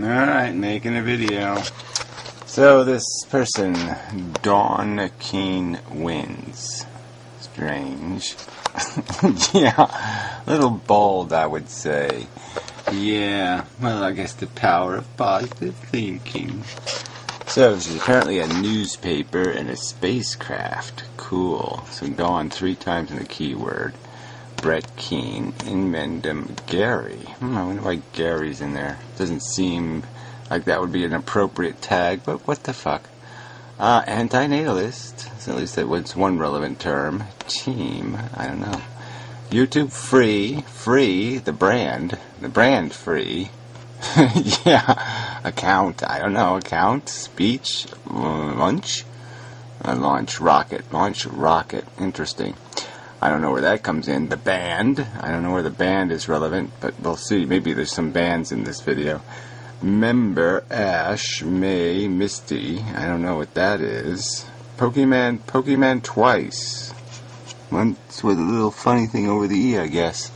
Alright, making a video. So this person, Dawn Keen wins. Strange. Yeah, a little bold, I would say. Yeah, well, I guess the power of positive thinking. So, she's apparently a newspaper and a spacecraft. Cool. So, Dawn 3 times in the keyword. Brett Keen, Inmendum, Gary. I wonder why Gary's in there. Doesn't seem like that would be an appropriate tag, but what the fuck. Antinatalist. So at least that was one relevant term. Team. I don't know. YouTube free. Free. The brand free. Yeah. Account. I don't know. Account. Speech. Lunch. Launch rocket. Launch rocket. Interesting. I don't know where that comes in. The band. I don't know where the band is relevant, but we'll see. Maybe there's some bands in this video. Member, Ash, May, Misty. I don't know what that is. Pokemon twice. Once with a little funny thing over the E, I guess.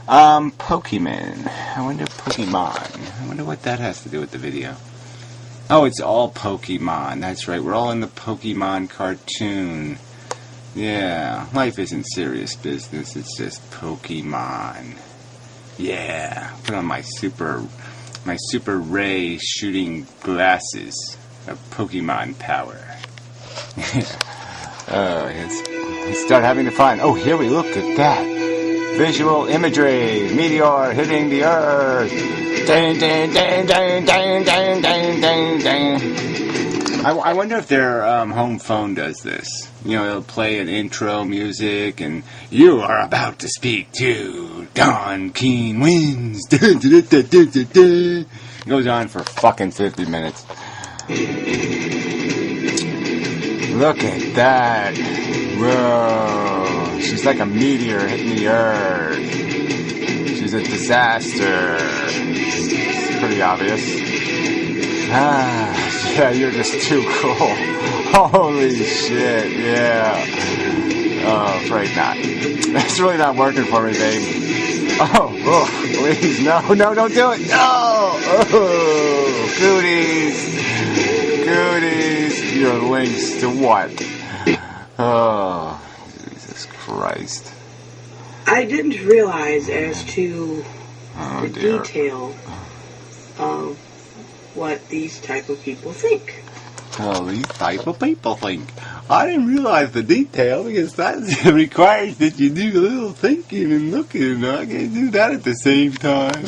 Pokemon. I wonder what that has to do with the video. Oh, it's all Pokemon. That's right. We're all in the Pokemon cartoon. Yeah, life isn't serious business, it's just Pokemon. Yeah, put on my super ray shooting glasses of Pokemon power. Let's start having the fun. Oh, here we look at that. Visual imagery, meteor hitting the earth. Dang, dang, dang, dang, dang, dang, dang, dang, dang. I wonder if their home phone does this. You know, it'll play an intro music, and you are about to speak to Dawn Keen wins. It goes on for fucking 50 minutes. Look at that. Whoa. She's like a meteor hitting the earth. She's a disaster. It's pretty obvious. Yeah, you're just too cool. Holy shit, yeah. Oh, afraid not. That's really not working for me, babe. Oh, please, no, don't do it. No! Oh, goodies. Your links to what? Oh, Jesus Christ. I didn't realize as to the detail of what these type of people think. Oh, these type of people think. I didn't realize the detail because that requires that you do a little thinking and looking. I can't do that at the same time.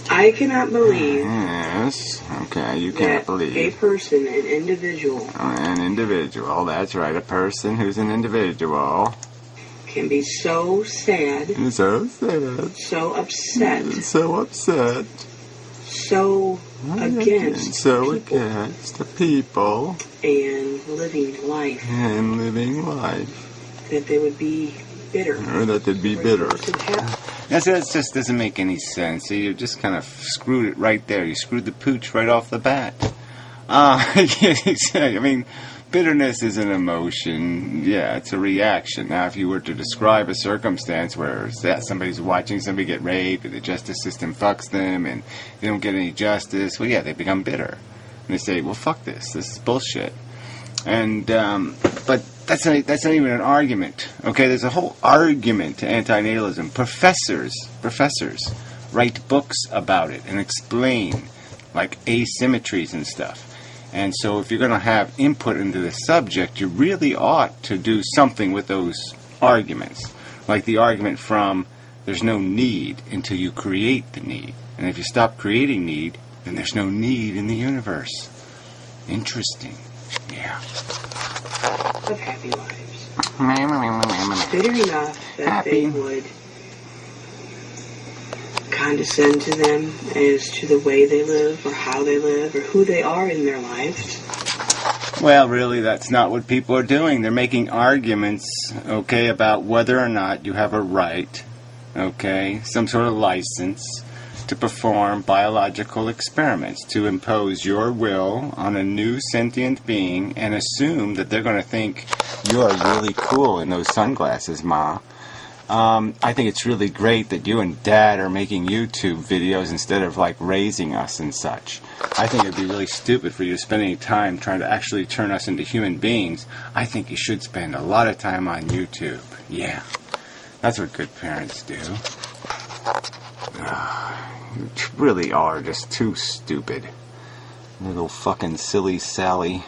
I cannot believe. Yes. Okay, you can't believe. A person, an individual. An individual. That's right. A person who's an individual. Can be so sad. So sad. So upset. So upset. So against. So against the people. And living life. That they would be bitter. Or that they'd be bitter. That just doesn't make any sense. So you just kind of screwed it right there. You screwed the pooch right off the bat. I mean, bitterness is an emotion. Yeah, it's a reaction. Now, if you were to describe a circumstance where somebody's watching somebody get raped and the justice system fucks them and they don't get any justice, well, yeah, they become bitter. And they say, well, fuck this. This is bullshit. And, but that's not even an argument. Okay, there's a whole argument to antinatalism. Professors write books about it and explain, like, asymmetries and stuff. And so if you're going to have input into the subject, you really ought to do something with those arguments. Like the argument from, there's no need until you create the need. And if you stop creating need, then there's no need in the universe. Interesting. Yeah. Of happy lives. Bitter enough that they would condescend to them as to the way they live or how they live or who they are in their lives. Well, really, that's not what people are doing. They're making arguments, okay, about whether or not you have a right, okay, some sort of license to perform biological experiments, to impose your will on a new sentient being and assume that they're going to think you're really cool in those sunglasses, Ma. I think it's really great that you and Dad are making YouTube videos instead of, like, raising us and such. I think it'd be really stupid for you to spend any time trying to actually turn us into human beings. I think you should spend a lot of time on YouTube. Yeah. That's what good parents do. You really are just too stupid. Little fucking silly Sally.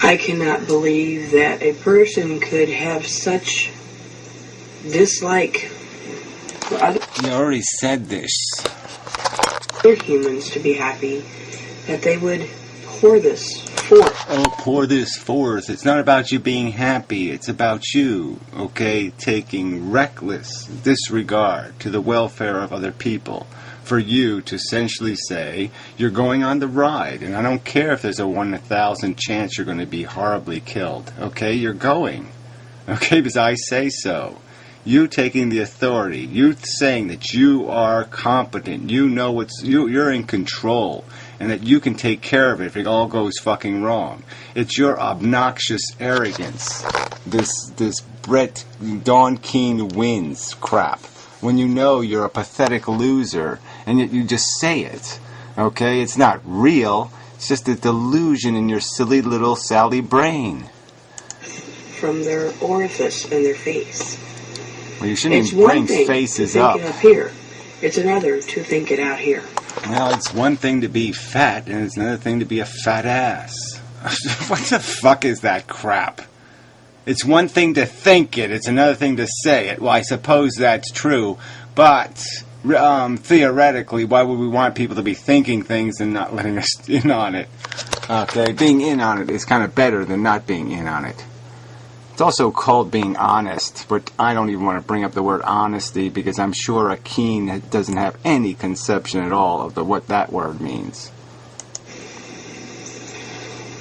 I cannot believe that a person could have such dislike for other You already said this. humans to be happy, that they would pour this forth. Oh, pour this forth. It's not about you being happy. It's about you, okay, taking reckless disregard to the welfare of other people. For you to essentially say, you're going on the ride, and I don't care if there's a 1 in 1,000 chance you're going to be horribly killed. Okay, you're going. Okay, because I say so. You taking the authority, you saying that you are competent, you know you're in control, and that you can take care of it if it all goes fucking wrong. It's your obnoxious arrogance, this Brett Don Keene wins crap, when you know you're a pathetic loser, and yet you just say it. Okay? It's not real. It's just a delusion in your silly little Sally brain. From their orifice in their face. Well, you shouldn't even bring faces up. It's one thing to think it up here. It's another to think it out here. Well, it's one thing to be fat, and it's another thing to be a fat ass. What the fuck is that crap? It's one thing to think it, it's another thing to say it. Well, I suppose that's true, but theoretically, why would we want people to be thinking things and not letting us in on it? Okay, being in on it is kind of better than not being in on it. It's also called being honest, but I don't even want to bring up the word honesty because I'm sure Akeem doesn't have any conception at all of what that word means.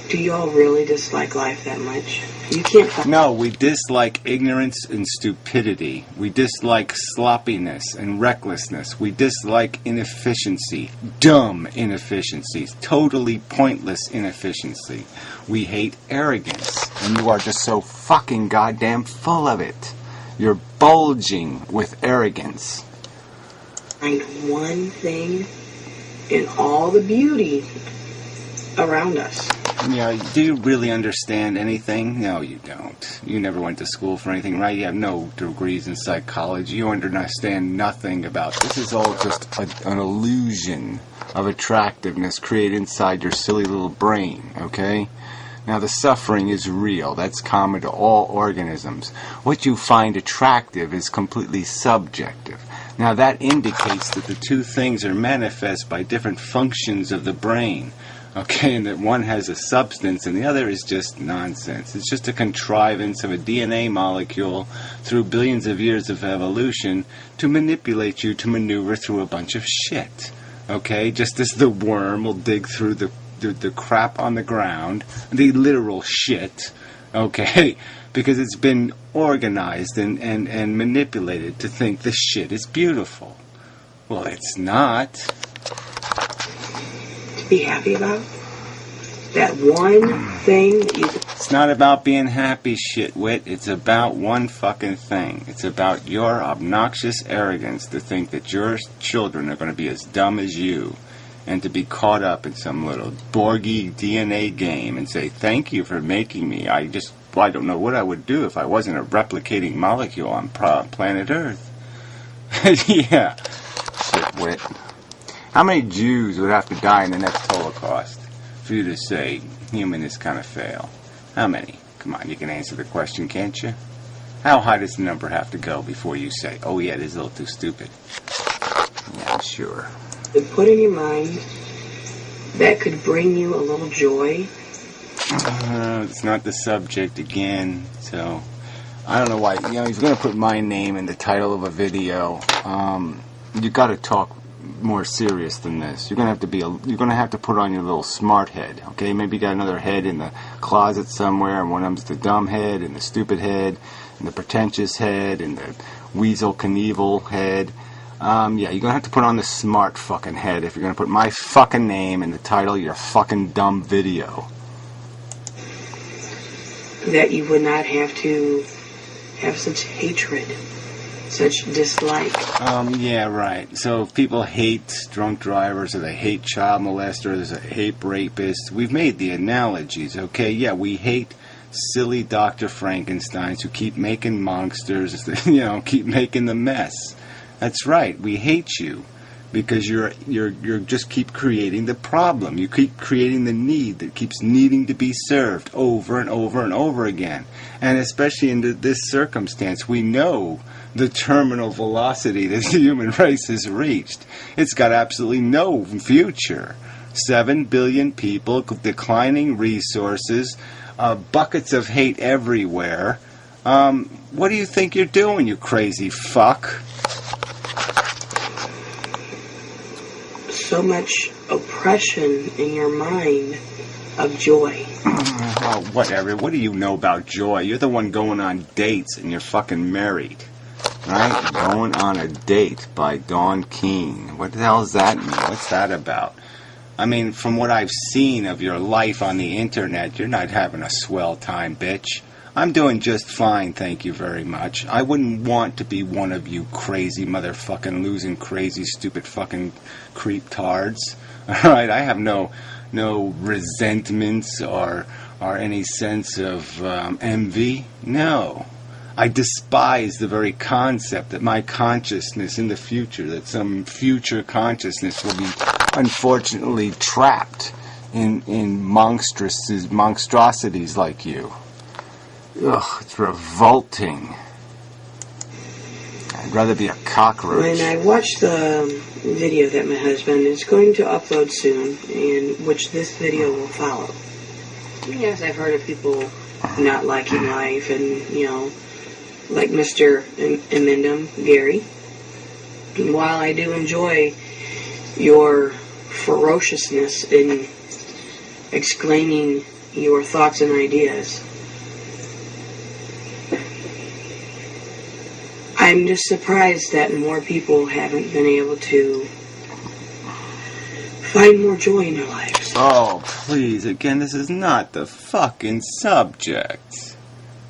Do you all really dislike life that much? You can't. No, we dislike ignorance and stupidity. We dislike sloppiness and recklessness. We dislike inefficiency, dumb inefficiencies, totally pointless inefficiency. We hate arrogance, and you are just so fucking goddamn full of it. You're bulging with arrogance. Find one thing in all the beauty around us. Do you really understand anything? No, you don't. You never went to school for anything, right? You have no degrees in psychology. You understand nothing about this. Is all just an illusion of attractiveness created inside your silly little brain, okay? Now, the suffering is real. That's common to all organisms. What you find attractive is completely subjective. Now, that indicates that the two things are manifest by different functions of the brain. Okay, and that one has a substance and the other is just nonsense. It's just a contrivance of a DNA molecule through billions of years of evolution to manipulate you to maneuver through a bunch of shit. Okay, just as the worm will dig through the crap on the ground, the literal shit, okay, because it's been organized and manipulated to think the shit is beautiful. Well, it's not. Be happy about that one thing that you... It's not about being happy, shitwit. It's about one fucking thing. It's about your obnoxious arrogance to think that your children are going to be as dumb as you and to be caught up in some little Borgy DNA game and say, thank you for making me. I don't know what I would do if I wasn't a replicating molecule on planet Earth. Yeah, shitwit. How many Jews would have to die in the next Holocaust for you to say humanists kind of fail? How many? Come on, you can answer the question, can't you? How high does the number have to go before you say, oh yeah, this is a little too stupid? Yeah, sure. Put in your mind that could bring you a little joy. It's not the subject again, so I don't know why. He's going to put my name in the title of a video. You got to talk more serious than this. You're gonna have to put on your little smart head, okay? Maybe you got another head in the closet somewhere, and one of them's the dumb head, and the stupid head, and the pretentious head, and the Weasel Knievel head. Yeah, you're gonna have to put on the smart fucking head if you're gonna put my fucking name in the title of your fucking dumb video. That you would not have to have such hatred, such dislike. Yeah, right. So if people hate drunk drivers, or they hate child molesters, or they hate rapists, we've made the analogies, okay? Yeah, we hate silly Dr. Frankensteins who keep making monsters, keep making the mess. That's right. We hate you because you're just keep creating the problem. You keep creating the need that keeps needing to be served over and over and over again. And especially in this circumstance, we know the terminal velocity that the human race has reached. It's got absolutely no future. 7 billion people, declining resources, buckets of hate everywhere. What do you think you're doing, you crazy fuck? So much oppression in your mind of joy. Oh, whatever. What do you know about joy? You're the one going on dates and you're fucking married. Right? Going on a Date by Dawn Keene. What the hell does that mean? What's that about? I mean, from what I've seen of your life on the internet, you're not having a swell time, bitch. I'm doing just fine, thank you very much. I wouldn't want to be one of you crazy motherfucking losing crazy stupid fucking creep-tards. Alright, I have no resentments or any sense of envy. No. I despise the very concept that my consciousness in the future, that some future consciousness will be unfortunately trapped in monstrosities like you. Ugh, it's revolting. I'd rather be a cockroach. When I watched the video that my husband is going to upload soon, in which this video will follow. Yes, I've heard of people not liking life and, like Mr. Emendum, Gary. And while I do enjoy your ferociousness in exclaiming your thoughts and ideas, I'm just surprised that more people haven't been able to find more joy in their lives. Oh, please, again, this is not the fucking subject.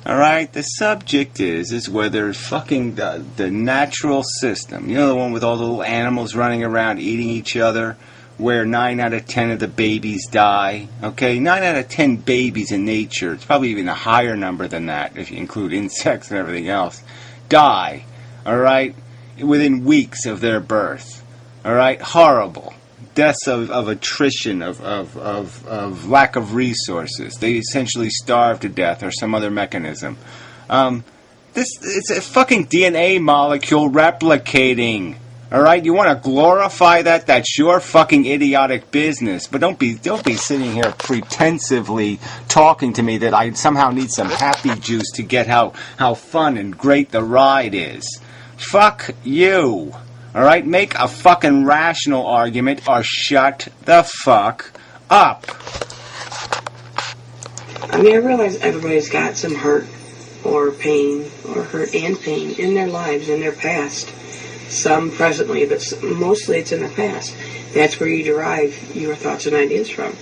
Alright? The subject is whether fucking the natural system, the one with all the little animals running around eating each other, where 9 out of 10 of the babies die. Okay? 9 out of 10 babies in nature, it's probably even a higher number than that if you include insects and everything else, die. Alright? Within weeks of their birth. Alright? Horrible. Deaths of attrition, of lack of resources. They essentially starve to death or some other mechanism. It's a fucking DNA molecule replicating. Alright? You want to glorify that? That's your fucking idiotic business. But don't be sitting here pretensively talking to me that I somehow need some happy juice to get how fun and great the ride is. Fuck you. Alright? Make a fucking rational argument or shut the fuck up. I mean, I realize everybody's got some hurt or pain, or hurt and pain in their lives, in their past. Some presently, but mostly it's in the past. That's where you derive your thoughts and ideas from,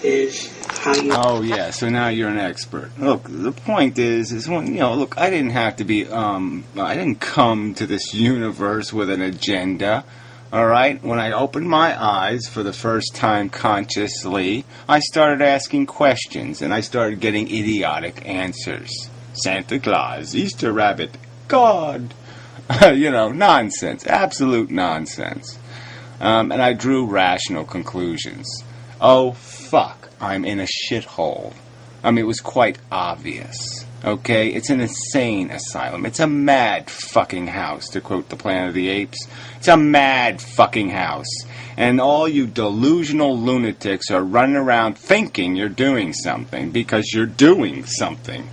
is how you... Oh, yeah, so now you're an expert. Look, the point is when, look, I didn't have to be, I didn't come to this universe with an agenda, alright? When I opened my eyes for the first time consciously, I started asking questions, and I started getting idiotic answers. Santa Claus, Easter Rabbit, God... nonsense. Absolute nonsense. And I drew rational conclusions. Oh, fuck. I'm in a shithole. I mean, it was quite obvious. Okay? It's an insane asylum. It's a mad fucking house, to quote the Planet of the Apes. It's a mad fucking house. And all you delusional lunatics are running around thinking you're doing something because you're doing something.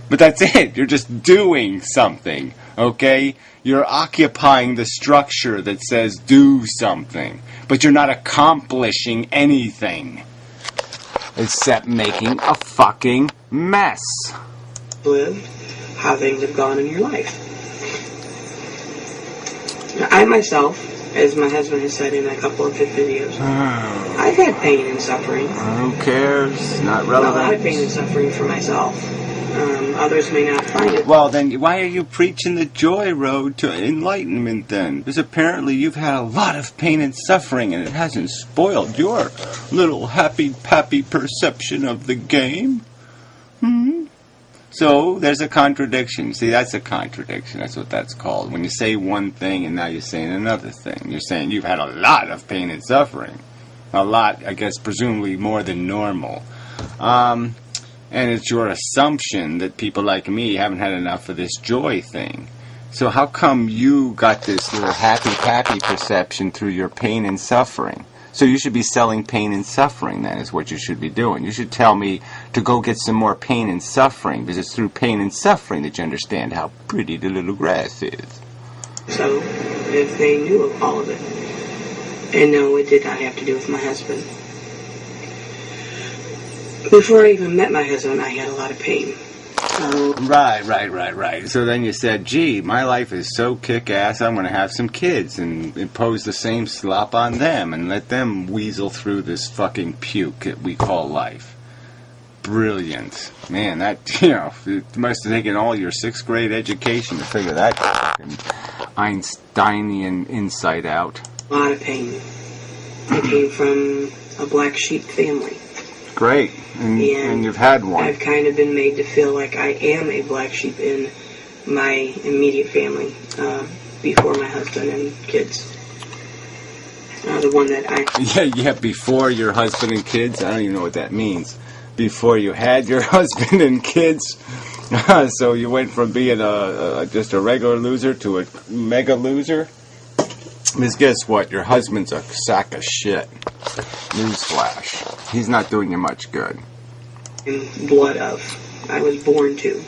But that's it. You're just doing something. Okay? You're occupying the structure that says do something, but you're not accomplishing anything except making a fucking mess. Live how things have gone in your life. Now, I myself, as my husband has said in a couple of his videos, I've had pain and suffering. Who cares? Not relevant. A lot of pain and suffering for myself. Others may not find it. Well, then why are you preaching the joy road to enlightenment then? Because apparently you've had a lot of pain and suffering and it hasn't spoiled your little happy-pappy perception of the game. So there's a contradiction. See, that's a contradiction. That's what that's called. When you say one thing and now you're saying another thing. You're saying you've had a lot of pain and suffering. A lot, I guess, presumably more than normal. And it's your assumption that people like me haven't had enough of this joy thing. So how come you got this little happy-pappy perception through your pain and suffering? So you should be selling pain and suffering, then, is what you should be doing. You should tell me to go get some more pain and suffering, because it's through pain and suffering that you understand how pretty the little grass is. So, if they knew of all of it. And no, it did not have to do with my husband. Before I even met my husband, I had a lot of pain. Right. So then you said, gee, my life is so kick-ass, I'm going to have some kids and impose the same slop on them and let them weasel through this fucking puke that we call life. Brilliant. Man, that, it must have taken all your 6th grade education to figure that fucking Einsteinian insight out. A lot of pain. I came from a black sheep family. Great. And you've had one. I've kind of been made to feel like I am a black sheep in my immediate family before my husband and kids. The one that I... Yeah, before your husband and kids? I don't even know what that means. Before you had your husband and kids? So you went from being just a regular loser to a mega loser? Because guess what? Your husband's a sack of shit. Newsflash. He's not doing you much good. In blood of. I was born to.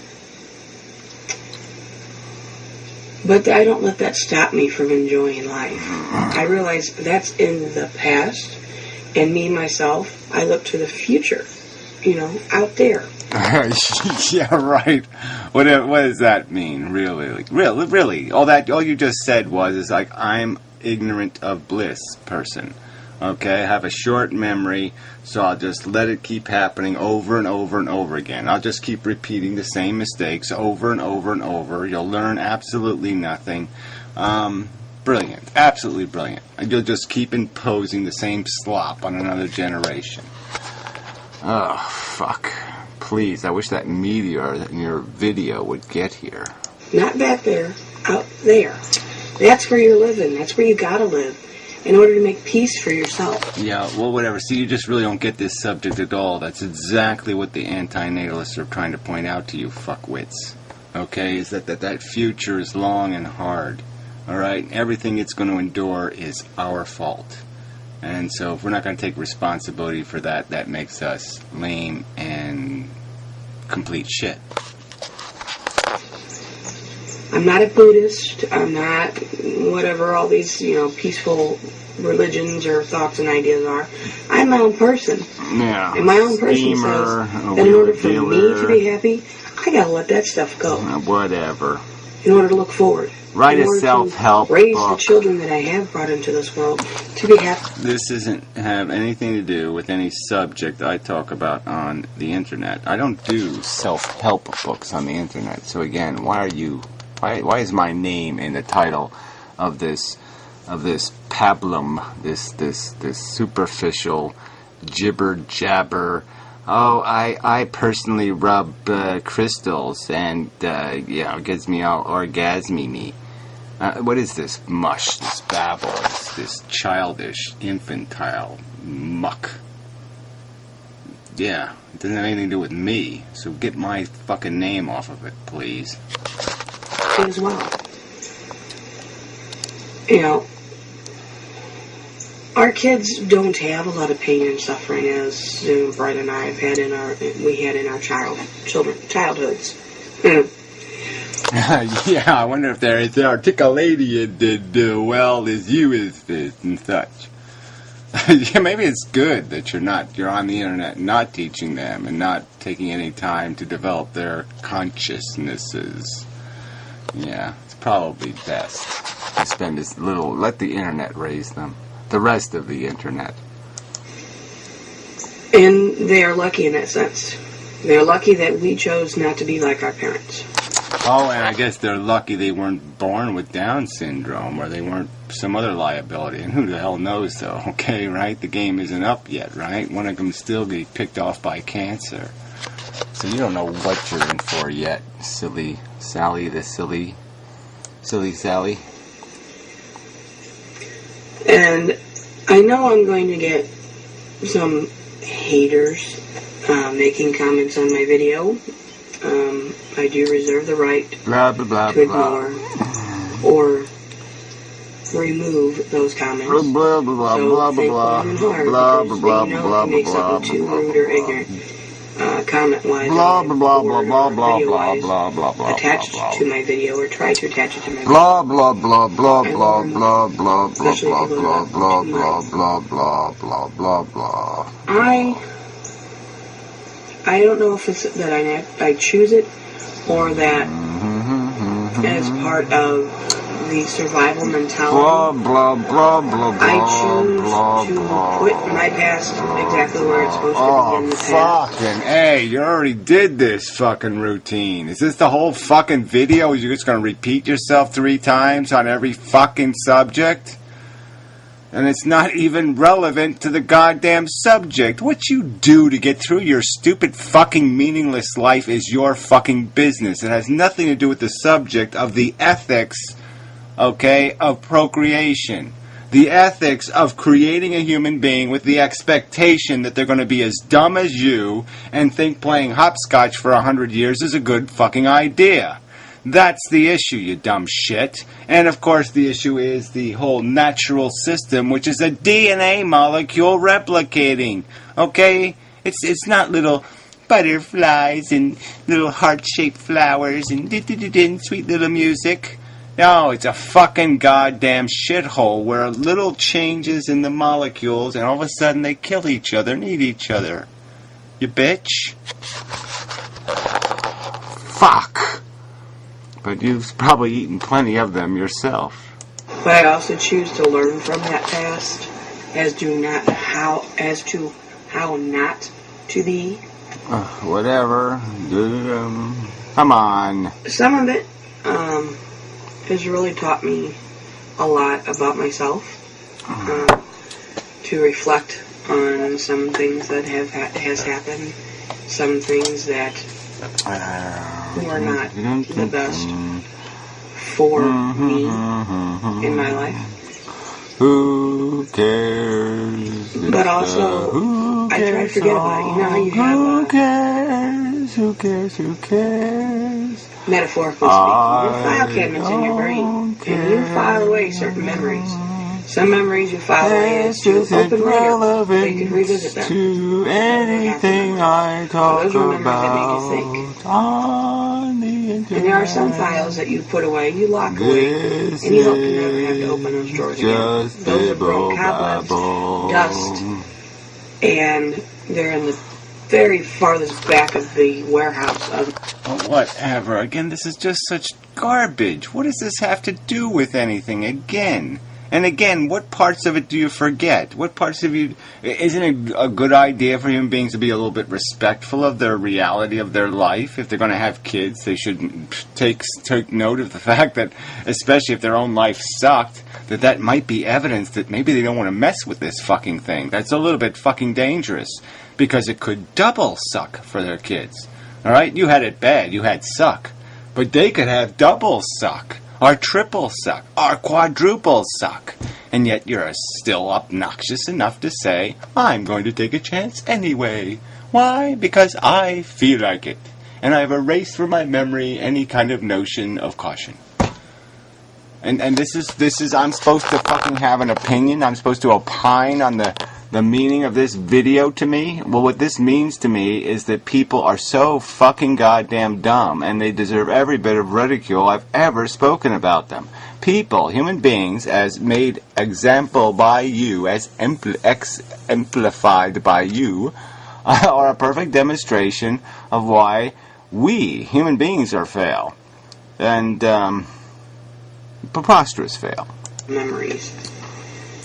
But I don't let that stop me from enjoying life. I realize that's in the past. And me, myself, I look to the future. Out there. Yeah, right. What does that mean, really? Like, really? All you just said is like, I'm ignorant of bliss person. Okay, I have a short memory, so I'll just let it keep happening over and over and over again. I'll just keep repeating the same mistakes over and over and over. You'll learn absolutely nothing. Brilliant. Absolutely brilliant. And you'll just keep imposing the same slop on another generation. Oh, fuck. Please, I wish that meteor in your video would get here. Not back there. Out there. That's where you're living. That's where you gotta live. In order to make peace for yourself. Yeah, well, whatever. See, you just really don't get this subject at all. That's exactly what the anti-natalists are trying to point out to you, fuckwits. Okay? Is that future is long and hard. Alright? Everything it's going to endure is our fault. And so if we're not going to take responsibility for that, that makes us lame and complete shit. I'm not a Buddhist. I'm not whatever all these, peaceful religions or thoughts and ideas are. I'm my own person. Yeah. And my own person says that in order for me to be happy, I gotta let that stuff go. Whatever. In order to look forward. Write a self-help book. Raise the children that I have brought into this world to be happy. This doesn't have anything to do with any subject I talk about on the internet. I don't do self-help books on the internet. So again, why is my name in the title of this pablum, this superficial jibber jabber? Oh, I personally rub crystals and it gets me all orgasmy. What is this mush, this babble, this childish, infantile muck? Yeah, it doesn't have anything to do with me. So get my fucking name off of it, please. As well. Our kids don't have a lot of pain and suffering as Brett and I have had in our childhoods. Yeah, I wonder if their articulation did well as you is this and such. Yeah, maybe it's good that you're on the internet not teaching them and not taking any time to develop their consciousnesses. Yeah, it's probably best. spend as little. Let the internet raise them. The rest of the internet. And they are lucky in that sense. They're lucky that we chose not to be like our parents. Oh, and I guess they're lucky they weren't born with Down syndrome, or they weren't some other liability. And who the hell knows, though? Okay, right? The game isn't up yet, right? One of them still get picked off by cancer. So you don't know what you're in for yet, silly Sally, the silly Sally. And I know I'm going to get some haters making comments on my video. I do reserve the right blah, blah, blah, to ignore or remove those comments. Blah, blah, blah, So blah, thank blah, long and hard blah, because blah, they know blah, if you make blah, something too blah, rude or ignorant, comment-wise, blah, blah, blah, or blah, blah, video-wise, blah, blah, blah, attached blah, to my video or try to attach it to my video. blah, blah, blah, blah, blah, blah, blah, blah, blah, blah, blah, blah, blah, blah, blah, blah. I don't know if it's that I choose it or that as part of the survival mentality. Blah, blah, blah, blah, blah, I choose blah, to blah. put my past exactly where it's supposed to be in the past. Fucking hey, you already did this fucking routine. Is this the whole fucking video? You're just gonna repeat yourself 3 times on every fucking subject? And it's not even relevant to the goddamn subject. What you do to get through your stupid fucking meaningless life is your fucking business. It has nothing to do with the subject of the ethics, okay, of procreation. The ethics of creating a human being with the expectation that they're going to be as dumb as you and think playing hopscotch for 100 years is a good fucking idea. That's the issue, you dumb shit. And of course the issue is the whole natural system, which is a DNA molecule replicating. Okay? It's not little butterflies and little heart-shaped flowers and sweet little music. No, it's a fucking goddamn shithole where little changes in the molecules and all of a sudden they kill each other and eat each other. You bitch. Fuck. But you've probably eaten plenty of them yourself. But I also choose to learn from that past as to how not to be. Whatever. Come on. Some of it has really taught me a lot about myself. To reflect on some things that has happened, some things that were not the best for me in my life. Who cares? But also, I try to forget about it. You know how you have Who cares? Who cares? Metaphorically speaking, your file cabinets in your brain, and you file away certain memories. Some memories you file away as to open later, so you can revisit them. To anything I talk those are memories that make you about think. on the internet. And there are some files that you put away, you lock away, and you hope to never have to open those drawers again. Those are broken cobwebs, dust, and they're in the very farthest back of the warehouse. Whatever. Again, this is just such garbage. What does this have to do with anything again? And again, what parts of it do you forget? What parts of you... Isn't it a good idea for human beings to be a little bit respectful of their reality of their life? If they're going to have kids, they should take note of the fact that, especially if their own life sucked, that might be evidence that maybe they don't want to mess with this fucking thing. That's a little bit fucking dangerous. Because it could double suck for their kids. Alright? You had it bad. You had suck. But they could have double suck. Or triple suck, or quadruple suck. And yet you're still obnoxious enough to say, I'm going to take a chance anyway. Why? Because I feel like it. And I've erased from my memory any kind of notion of caution. And this is I'm supposed to fucking have an opinion? I'm supposed to opine on the meaning of this video to me? Well, what this means to me is that people are so fucking goddamn dumb, and they deserve every bit of ridicule I've ever spoken about them. People, human beings, as made example by you, as exemplified by you, are a perfect demonstration of why we, human beings, are fail. And, preposterous fail. Memories.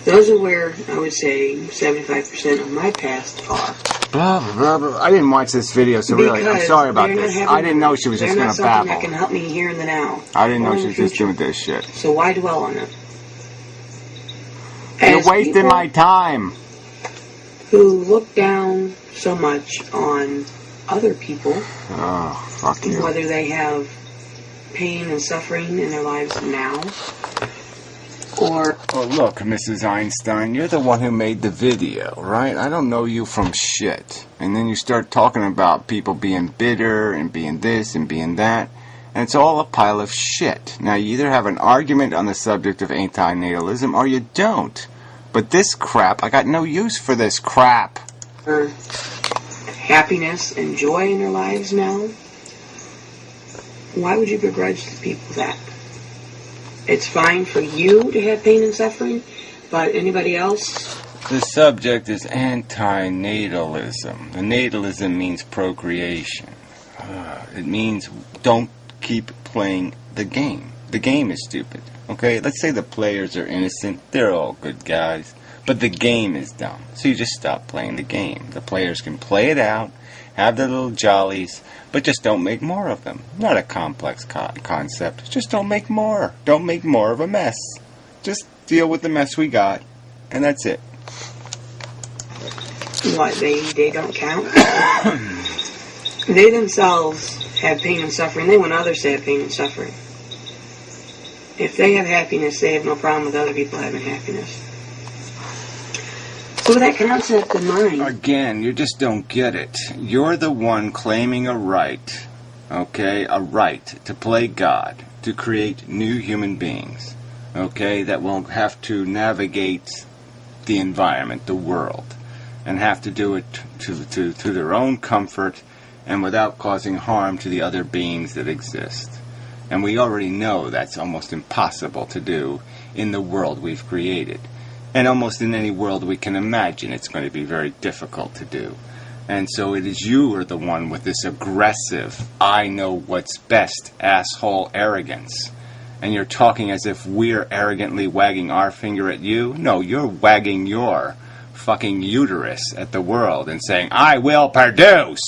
Those are where I would say 75% of my past are. Blah, blah, blah. I didn't watch this video, so really, I'm sorry about this. I didn't know she was just going to babble. That can help me here in the now. I didn't know she was just doing this shit. So why dwell on it? You're wasting my time. Who look down so much on other people. Oh, fuck you. Whether they have pain and suffering in their lives now. Or... Oh, look, Mrs. Einstein, you're the one who made the video, right? I don't know you from shit. And then you start talking about people being bitter and being this and being that. And it's all a pile of shit. Now, you either have an argument on the subject of antinatalism or you don't. But this crap, I got no use for this crap. Or happiness and joy in their lives now. Why would you begrudge the people that? It's fine for you to have pain and suffering, but anybody else? The subject is antinatalism. The natalism means procreation. It means don't keep playing the game. The game is stupid. Okay, let's say the players are innocent. They're all good guys. But the game is dumb. So you just stop playing the game. The players can play it out, have their little jollies, but just don't make more of them. Not a complex concept. Just don't make more. Don't make more of a mess. Just deal with the mess we got, and that's it. What, they don't count? They themselves have pain and suffering. They want others to have pain and suffering. If they have happiness, they have no problem with other people having happiness. So with that concept in mind... Again, you just don't get it. You're the one claiming a right, okay, a right to play God, to create new human beings, okay, that will have to navigate the environment, the world, and have to do it to their own comfort and without causing harm to the other beings that exist. And we already know that's almost impossible to do in the world we've created. And almost in any world we can imagine it's going to be very difficult to do. And so it is you are the one with this aggressive, I know what's best, asshole arrogance. And you're talking as if we're arrogantly wagging our finger at you. No, you're wagging your fucking uterus at the world and saying, I will produce.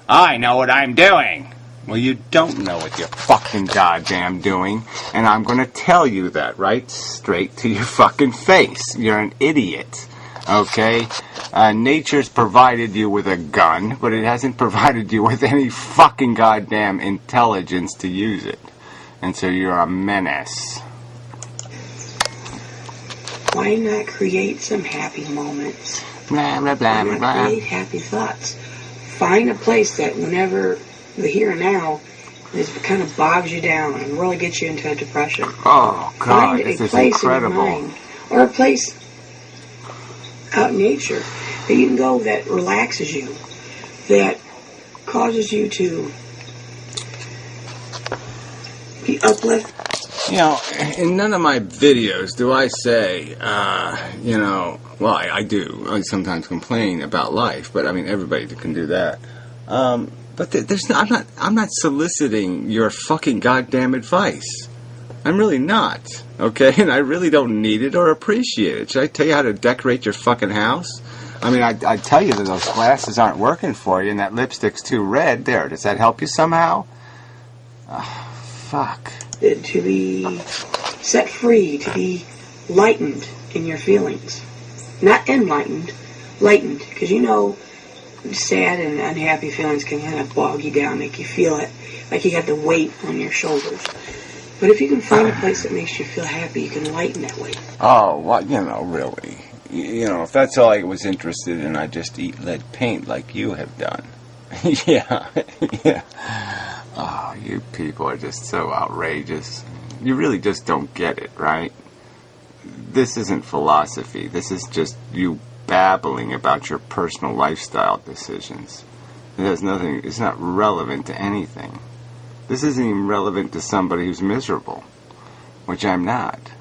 I know what I'm doing. Well, you don't know what you're fucking goddamn doing, and I'm going to tell you that right straight to your fucking face. You're an idiot, okay? Nature's provided you with a gun, but it hasn't provided you with any fucking goddamn intelligence to use it. And so you're a menace. Why not create some happy moments? Blah, blah, blah, blah, blah. Create happy thoughts. Find a place that whenever... the here and now is kind of bogs you down and really gets you into a depression. Oh, God, Find this a is place incredible. in your mind, or a place out in nature that you can go that relaxes you, that causes you to be uplifted. You know, in none of my videos do I say, you know, well, I do. I sometimes complain about life, but I mean, everybody can do that. But there's not, I'm not soliciting your fucking goddamn advice. I'm really not, okay? And I really don't need it or appreciate it. Should I tell you how to decorate your fucking house? I mean, I tell you that those glasses aren't working for you and that lipstick's too red. There, does that help you somehow? Fuck. To be set free, to be lightened in your feelings. Not enlightened, lightened. Because you know... sad and unhappy feelings can kind of bog you down, make you feel it like you have the weight on your shoulders. But if you can find a place that makes you feel happy, you can lighten that weight. Oh, well, you know, really. You know, if that's all I was interested in, I'd just eat lead paint like you have done. Yeah, yeah. Oh, you people are just so outrageous. You really just don't get it, right? This isn't philosophy. This is just you babbling about your personal lifestyle decisions. It has nothing, it's not relevant to anything. This isn't even relevant to somebody who's miserable, which I'm not.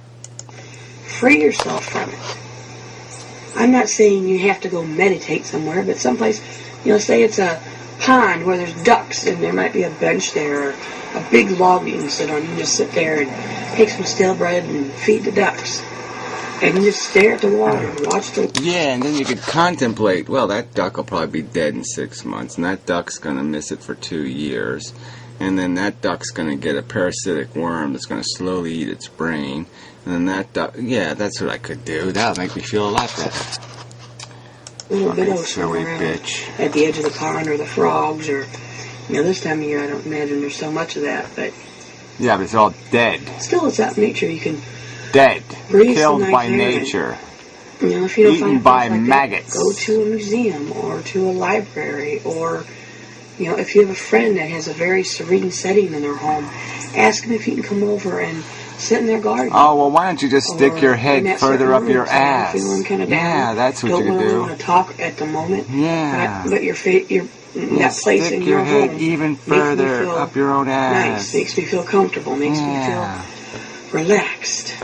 Free yourself from it. I'm not saying you have to go meditate somewhere, but someplace, you know, say it's a pond where there's ducks and there might be a bench there, or a big log you can sit on. You can just sit there and take some stale bread and feed the ducks. And you just stare at the water and watch the... Yeah, and then you could contemplate, well, that duck will probably be dead in 6 months, and that duck's going to miss it for 2 years, and then that duck's going to get a parasitic worm that's going to slowly eat its brain, and then that duck... Yeah, that's what I could do. That would make me feel a lot better. Little Fucking minnows silly around bitch. at the edge of the pond, or the frogs, or... You know, this time of year I don't imagine there's so much of that, but... Yeah, but it's all dead. Still, it's out in nature. You can... Dead. Breathe Killed some by nice air. nature. You know, if you don't Eaten find by things like maggots. that, go to a museum or to a library, or, you know, if you have a friend that has a very serene setting in their home, ask them if you can come over and sit in their garden. Oh, well, why don't you just stick your head further up your ass? Feeling kind of down. Yeah, that's what you could do. Don't want to talk at the moment. Yeah. But your that place stick in your your head home even further up your own ass. nice, makes me feel comfortable, makes me feel relaxed.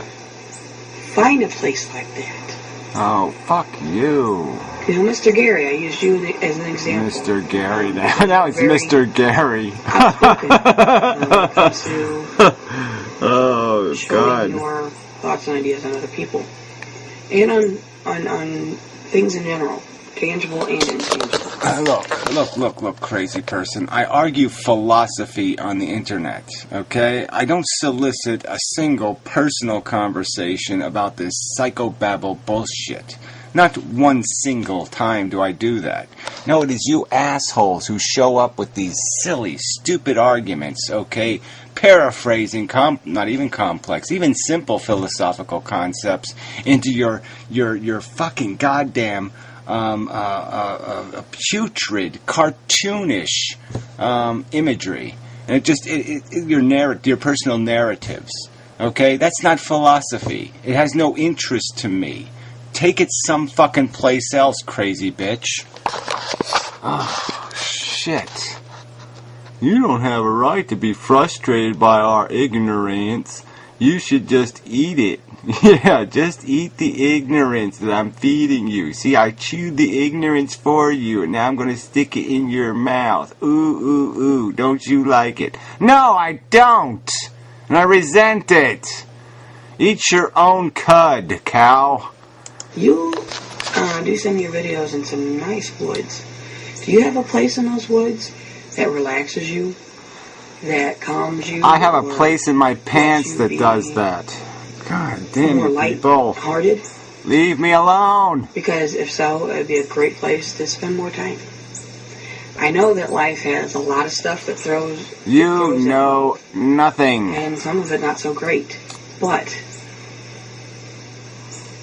Find a place like that. Oh, fuck you. You know, Mr. Gary, I used you as an example. Mr. Gary. Now it's Mr. Gary. Outspoken when it comes to Oh, showing God. your thoughts and ideas on other people. And on things in general. Tangible and intangible. Look, crazy person. I argue philosophy on the internet, okay? I don't solicit a single personal conversation about this psychobabble bullshit. Not one single time do I do that. No, it is you assholes who show up with these silly, stupid arguments, okay? Paraphrasing, not even complex, even simple philosophical concepts into your fucking goddamn putrid, cartoonish imagery, and your personal narratives. Okay, that's not philosophy. It has no interest to me. Take it some fucking place else, crazy bitch. Oh shit! You don't have a right to be frustrated by our ignorance. You should just eat it. Yeah, just eat the ignorance that I'm feeding you. See, I chewed the ignorance for you, and now I'm going to stick it in your mouth. Ooh, ooh, ooh. Don't you like it? No, I don't. And I resent it. Eat your own cud, cow. You do some of your videos in some nice woods. Do you have a place in those woods that relaxes you? That calms you? I have a place in my pants that does that. God damn more it, people. light-hearted? Leave me alone. Because if so, it would be a great place to spend more time. I know that life has a lot of stuff that throws... You know nothing. And some of it not so great. But...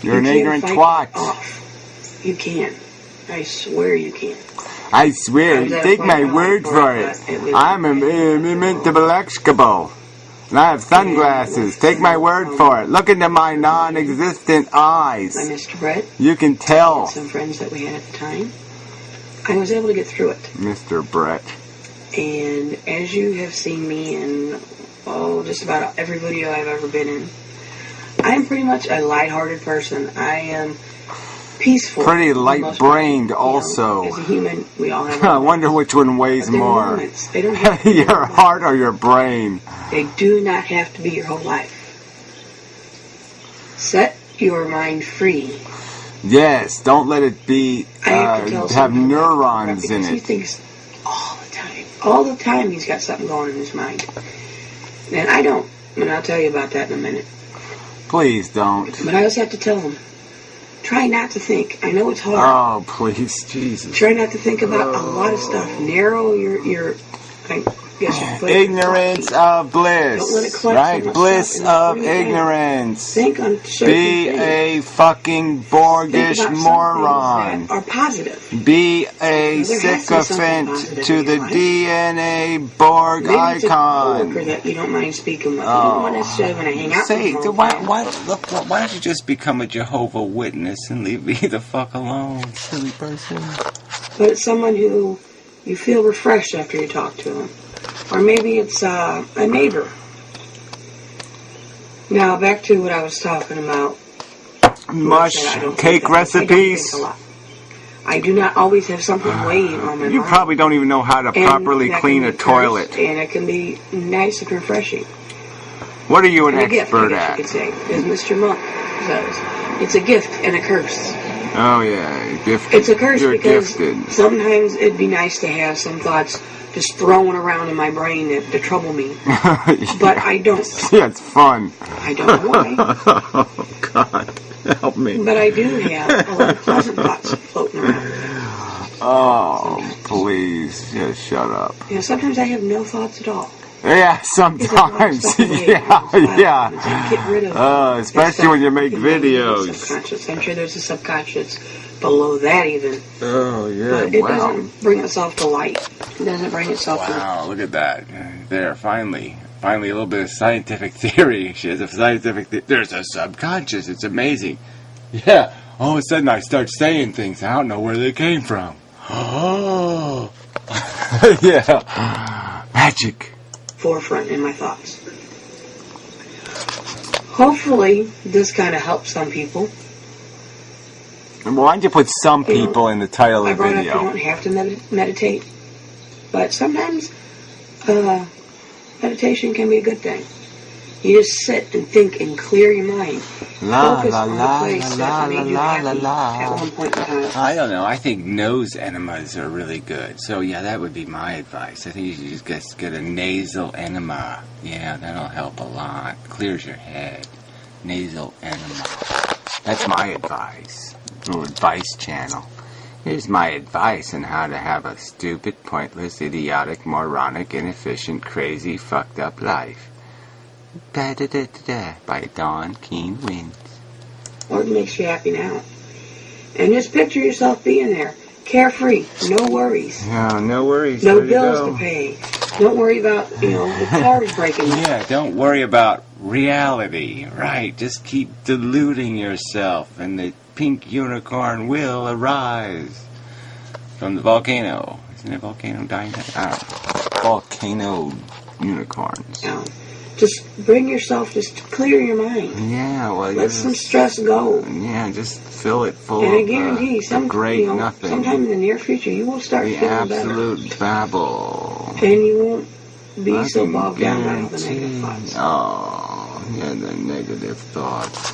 You're an ignorant twat. Off. You can. I swear you can. I swear, take my word for it. I'm inimitable. And I have sunglasses. Take my word for it. Look into my non-existent eyes. My Mr. Brett. You can tell. Some friends that we had at the time. I was able to get through it. Mr. Brett. And as you have seen me in, just about every video I've ever been in, I'm pretty much a lighthearted person. I am peaceful. Pretty light-brained also. As a human, we all have... I wonder which one weighs more. They don't have to your heart or your brain. They do not have to be your whole life. Set your mind free. Yes, don't let it be, have neurons in it. He thinks all the time. All the time he's got something going in his mind. And I don't. And I'll tell you about that in a minute. Please don't. But I always have to tell him, try not to think. I know it's hard. Oh, please, Jesus. Try not to think about a lot of stuff. Narrow your I guess you put ignorance of bliss. Don't let it collect right? so much Bliss stuff of ignorance. Think on certain Be things. A fucking Borgish moron. That are positive. Be a sycophant to the DNA Borg Maybe icon. It's a coworker that you don't mind speaking with. You don't necessarily want to hang out with them. Why don't you just become a Jehovah Witness and leave me the fuck alone, silly person? But it's someone who you feel refreshed after you talk to them. Or maybe it's a neighbor. Now, back to what I was talking about. Mush cake recipes. I do not always have something weighing on my You mind. probably don't even know how to properly clean a toilet. And it can be nice and refreshing. What are you an And expert a gift, at? you could say, as Mr. Monk says. It's a gift and a curse. Oh yeah, gifted. It's a curse You're because gifted. sometimes it'd be nice to have some thoughts just thrown around in my brain to trouble me. But I don't. Yeah, it's fun. I don't know why. Oh God, help me. But I do have a lot of pleasant thoughts floating around. Oh, please, just shut up. You know, sometimes I have no thoughts at all. Yeah, sometimes. Yeah. Get rid of especially when you make videos. Subconscious. I'm sure there's a subconscious below that even. Oh, yeah, but it doesn't bring itself to light. It doesn't bring itself to light. Wow, look at that. There, finally. Finally, a little bit of scientific theory. She has a scientific theory. There's a subconscious. It's amazing. Yeah. All of a sudden, I start saying things. I don't know where they came from. Oh. Yeah. Magic. Forefront in my thoughts. Hopefully, this kind of helps some people. Why don't you put some people in the title of the video? You don't have to meditate, but sometimes meditation can be a good thing. You just sit and think and clear your mind. Focus on the place that made you happy at one point in time. I don't know. I think nose enemas are really good. So, yeah, that would be my advice. I think you should just get a nasal enema. Yeah, that'll help a lot. Clears your head. Nasal enema. That's my advice. Little advice channel. Here's my advice on how to have a stupid, pointless, idiotic, moronic, inefficient, crazy, fucked up life. Da-da-da-da-da, by Dawn Keen Winds. What makes you happy now? And just picture yourself being there. Carefree. No worries. No worries. No bills to pay. Don't worry about, the cars breaking. Yeah, don't worry about reality, right? Just keep deluding yourself and the pink unicorn will arise from the volcano. Isn't it volcano dying? Volcano unicorns. No. Just bring yourself, just clear your mind. Yeah, well, let some stress go. Yeah, just fill it full and I guarantee nothing. Sometime in the near future, you will start feeling better. The absolute babble. And you won't be so bogged down by all the negative thoughts. Oh, yeah, the negative thoughts.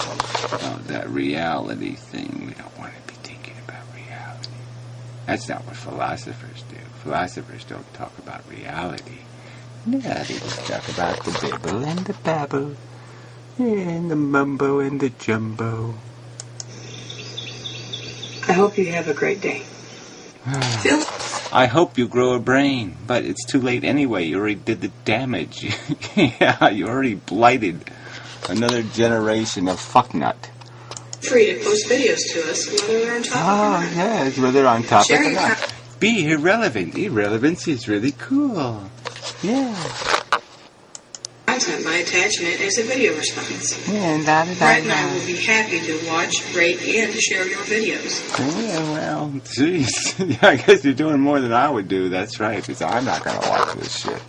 Oh, that reality thing. We don't want to be thinking about reality. That's not what philosophers do. Philosophers don't talk about reality. Yeah, they just talk about the bibble and the babble, and the mumbo and the jumbo. I hope you have a great day. Phil? I hope you grow a brain, but it's too late anyway. You already did the damage. Yeah, you already blighted another generation of fucknut. Free to post videos to us, whether they're on topic or not. Yes, whether on topic or not. Be irrelevant. Irrelevance is really cool. Yeah. Content by attaching it as a video response. Yeah, Brett and I will be happy to watch, rate, and share your videos. Yeah, well, jeez. I guess you're doing more than I would do. That's right, because I'm not going to watch this shit.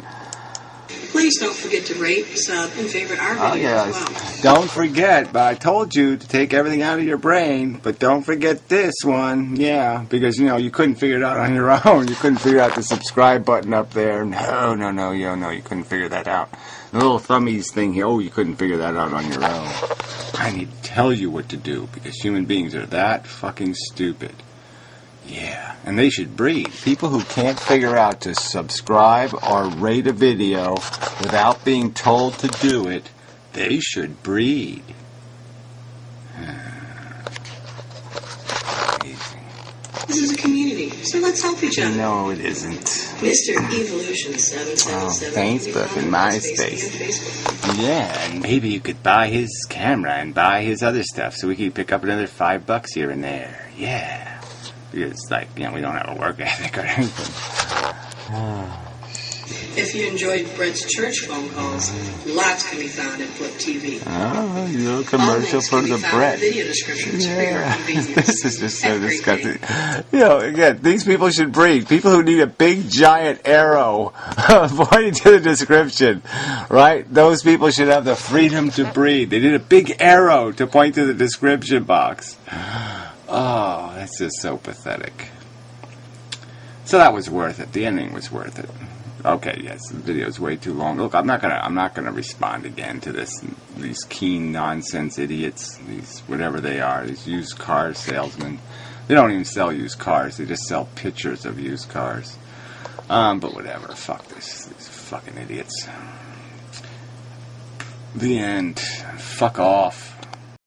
Please don't forget to rate, sub, and favorite our videos as well. Don't forget, but I told you to take everything out of your brain, but don't forget this one. Yeah, because, you couldn't figure it out on your own. You couldn't figure out the subscribe button up there. No, you couldn't figure that out. The little thummies thing here, you couldn't figure that out on your own. I need to tell you what to do, because human beings are that fucking stupid. Yeah, and they should breed. People who can't figure out to subscribe or rate a video without being told to do it, they should breed. This is a community, so let's help each other. No, it isn't. Mr. Evolution 777. Facebook and MySpace. Yeah, and maybe you could buy his camera and buy his other stuff so we could pick up another $5 here and there. Yeah. Because, we don't have a work ethic or anything. If you enjoyed Brett's church phone calls, lots can be found at Flip TV. Oh, you little commercial for the Brett. Video descriptions for your convenience. This is just so disgusting. Again, these people should breed. People who need a big, giant arrow pointing to the description, right? Those people should have the freedom to breed. They need a big arrow to point to the description box. Oh, that's just so pathetic. So that was worth it. The ending was worth it. Okay, yes, the video's way too long. Look, I'm not gonna respond again to these keen nonsense idiots, these whatever they are, these used car salesmen. They don't even sell used cars, they just sell pictures of used cars. But whatever, fuck these fucking idiots. The end. Fuck off.